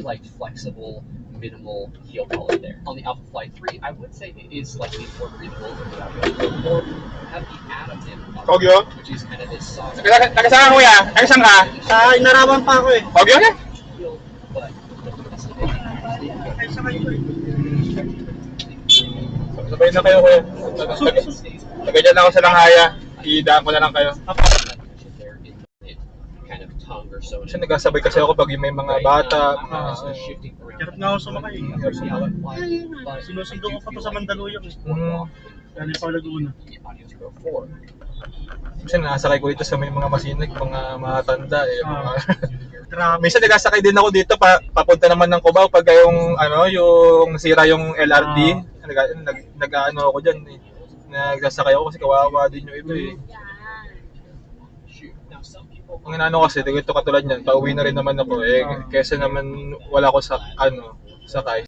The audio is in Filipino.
like flexible, minimal heel color there. On the Alpha Fly 3, I would say it is slightly more breathable, or have the Atom in, Kogyo? which is kind of this soft Taga-saan ka kuya? Taga-saan ka? Sa Inarawan pa ako eh. Kogyo na? heel, but Ay, sakay ko eh. Sabay na kayo kuya. Taga-dyan ako sa Langhaya. Iidaan ko na lang kayo. there in kind of tongue or so. Kasi nagkasabay kasi ako pag may mga bata, mga... Shifting around. Hirap na ako sumakay eh. There's the Alpha Fly, but Sinusundo ko pa to sa Mandaluyong eh. Mm, Galing pa Laguna. the Audios Pro 4. kasi nakasakay ko dito sa may mga masinig, mga matanda eh. Mga... Grabe. Minsan nagkasakay din ako dito papunta naman ng Cubao pag yung yung sira yung LRT. Nag-ano ako diyan eh. Nagsasakay ako kasi kawawa din yung iba eh. Shoot. Now some people Ang inaano kasi, dito katulad niyan, pauwi na rin naman ako eh. Kesa naman wala ko sa sakay.